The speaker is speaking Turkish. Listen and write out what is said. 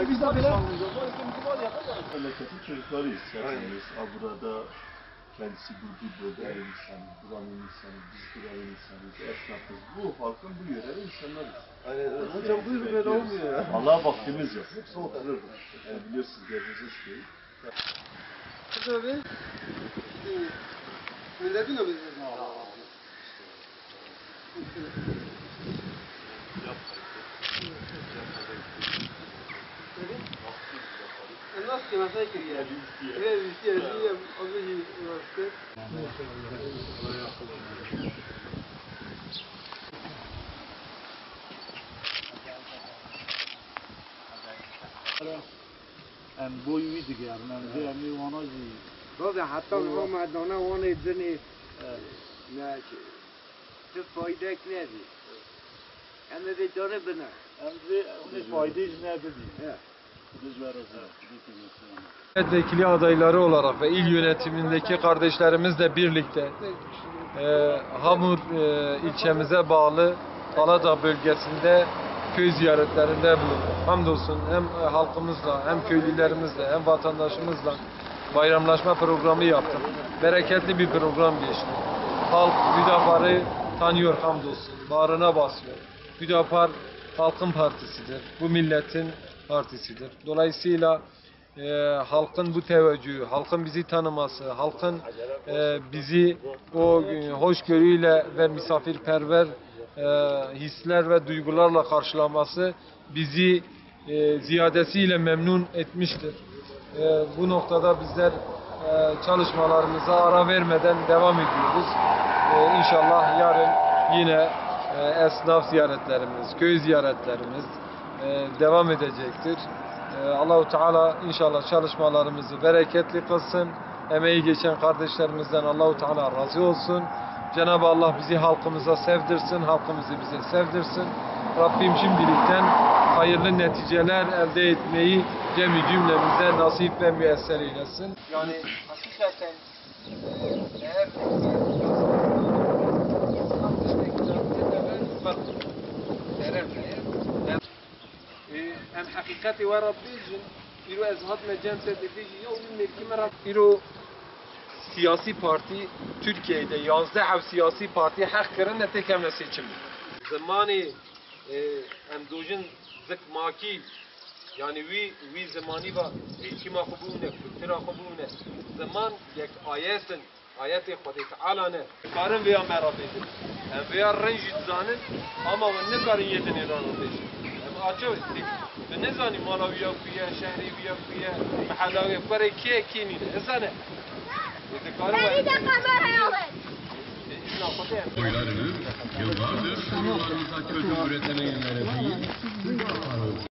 Biz de böyle memleketin çocuklarıyız. Hepimiz. Burada kendisi burada ev insanı, buranın insanı, biz buranın insanıyız, esnafız. Bu halkın bu yörenin insanlarıyız. Aynen. Hocam buyurun böyle olmuyor ya. Allah'a vaktimiz yok. Yoksa otururduk. Yani biliyorsunuz geldiğiniz şeyi. Kız abi. Öyle değil mi bizim? الناس كما فاكر يعني هي السياسية قضية الأفكار ام بوی دیگه ام زمین وانا زی راضي حتى لو ما عندنا وانا يتزني ماشي شوف فايدك نادي انا دي دونه بنا ام زی اون فایده نه بدی Milletvekili adayları olarak ve il yönetimindeki kardeşlerimizle birlikte Hamur ilçemize bağlı Aladağ bölgesinde köy ziyaretlerinde bulunduk. Hamdolsun hem halkımızla hem köylülerimizle hem vatandaşımızla bayramlaşma programı yaptık. Bereketli bir program geçti. Halk Hüdapar'ı tanıyor hamdolsun. Bağrına basıyor. Hüdapar halkın partisidir. Bu milletin partisidir. Dolayısıyla halkın bu teveccühü, halkın bizi tanıması, halkın bizi o hoşgörüyle ve misafirperver hisler ve duygularla karşılaması bizi ziyadesiyle memnun etmiştir. Bu noktada bizler çalışmalarımıza ara vermeden devam ediyoruz. İnşallah yarın yine esnaf ziyaretlerimiz, köy ziyaretlerimiz devam edecektir. Allah-u Teala inşallah çalışmalarımızı bereketli kılsın. Emeği geçen kardeşlerimizden Allah-u Teala razı olsun. Cenab-ı Allah bizi halkımıza sevdirsin, halkımızı bize sevdirsin. Rabbim şimdilikten hayırlı neticeler elde etmeyi cemi cümlemize nasip ve müyesser eylesin. Yani hakikaten eğer hem hakikati ve Rabbicin İro ezhat mecente dediği yol mevki merhab İro siyasi parti Türkiye'de 11 siyasi parti hak kırın netekemle seçim. Zamanı emdojin zek maki yani vi zamanı va eğitima kubune, kültüra kubune. Zaman yek ayetin ayeti Khudi Teala ne karın veya merhab edin. Veya rencid zanın ama ne karın yedin İran'ın beşin. Açıyor. Ne zani malaviya kuya, şehri kuya, mahallaye para kini ne zani. Oylarını yıllardır sorularımıza çözüm üretmeyi yöneldiği